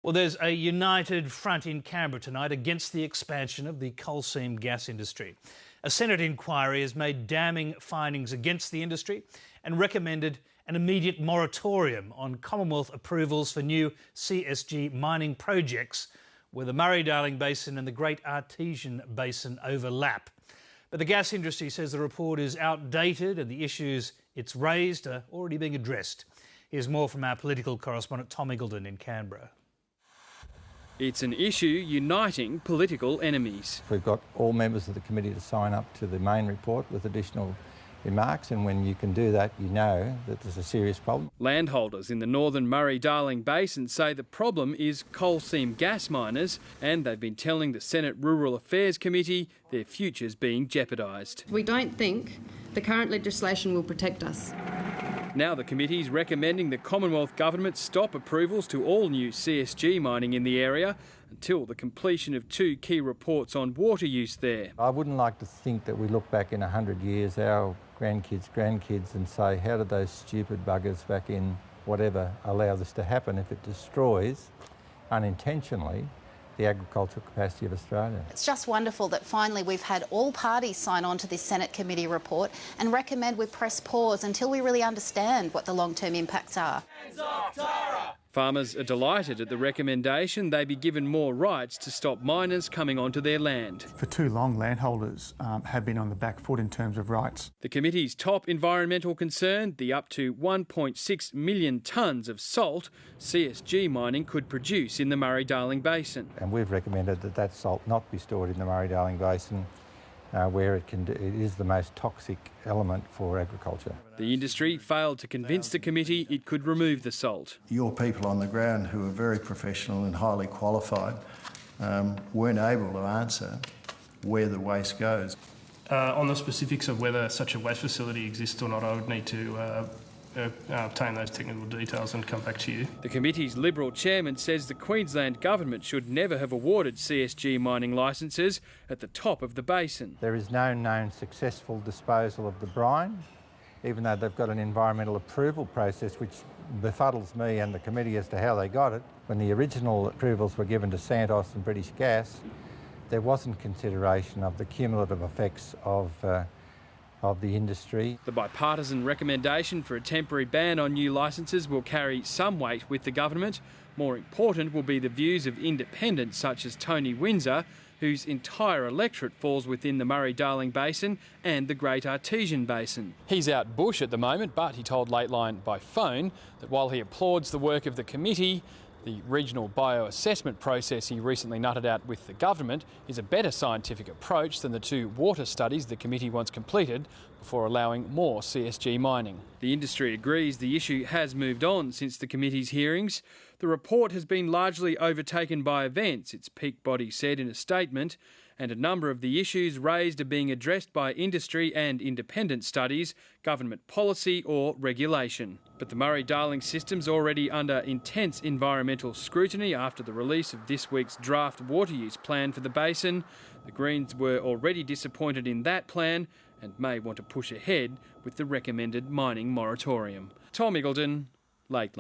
Well, there's a united front in Canberra tonight against the expansion of the coal seam gas industry. A Senate inquiry has made damning findings against the industry and recommended an immediate moratorium on Commonwealth approvals for new CSG mining projects where the Murray-Darling Basin and the Great Artesian Basin overlap. But the gas industry says the report is outdated and the issues it's raised are already being addressed. Here's more from our political correspondent Tom Eagleton in Canberra. It's an issue uniting political enemies. We've got all members of the committee to sign up to the main report with additional remarks, and when you can do that, you know that there's a serious problem. Landholders in the northern Murray-Darling Basin say the problem is coal seam gas miners, and they've been telling the Senate Rural Affairs Committee their future's being jeopardised. We don't think the current legislation will protect us. Now the committee's recommending the Commonwealth Government stop approvals to all new CSG mining in the area until the completion of two key reports on water use there. I wouldn't like to think that we look back in 100 years, our grandkids, and say, how did those stupid buggers back in whatever allow this to happen if it destroys, unintentionally, the agricultural capacity of Australia. It's just wonderful that finally we've had all parties sign on to this Senate committee report and recommend we press pause until we really understand what the long-term impacts are. Hands off Tara! Farmers are delighted at the recommendation they be given more rights to stop miners coming onto their land. For too long, landholders have been on the back foot in terms of rights. The committee's top environmental concern, the up to 1.6 million tonnes of salt CSG mining could produce in the Murray-Darling Basin. And we've recommended that that salt not be stored in the Murray-Darling Basin, where it is the most toxic element for agriculture. The industry failed to convince the committee it could remove the salt. Your people on the ground, who are very professional and highly qualified, weren't able to answer where the waste goes. On the specifics of whether such a waste facility exists or not, I would need to obtain those technical details and come back to you. The committee's Liberal chairman says the Queensland government should never have awarded CSG mining licences at the top of the basin. There is no known successful disposal of the brine, even though they've got an environmental approval process which befuddles me and the committee as to how they got it. When the original approvals were given to Santos and British Gas, there wasn't consideration of the cumulative effects of the industry. The bipartisan recommendation for a temporary ban on new licences will carry some weight with the government. More important will be the views of independents such as Tony Windsor, whose entire electorate falls within the Murray-Darling Basin and the Great Artesian Basin. He's out bush at the moment, but he told Lateline by phone that while he applauds the work of the committee, the regional bioassessment process he recently nutted out with the government is a better scientific approach than the two water studies the committee wants completed before allowing more CSG mining. The industry agrees the issue has moved on since the committee's hearings. The report has been largely overtaken by events, its peak body said in a statement, and a number of the issues raised are being addressed by industry and independent studies, government policy or regulation. But the Murray-Darling system's already under intense environmental scrutiny after the release of this week's draft water use plan for the basin. The Greens were already disappointed in that plan and may want to push ahead with the recommended mining moratorium. Tom Eagleton, Lateline.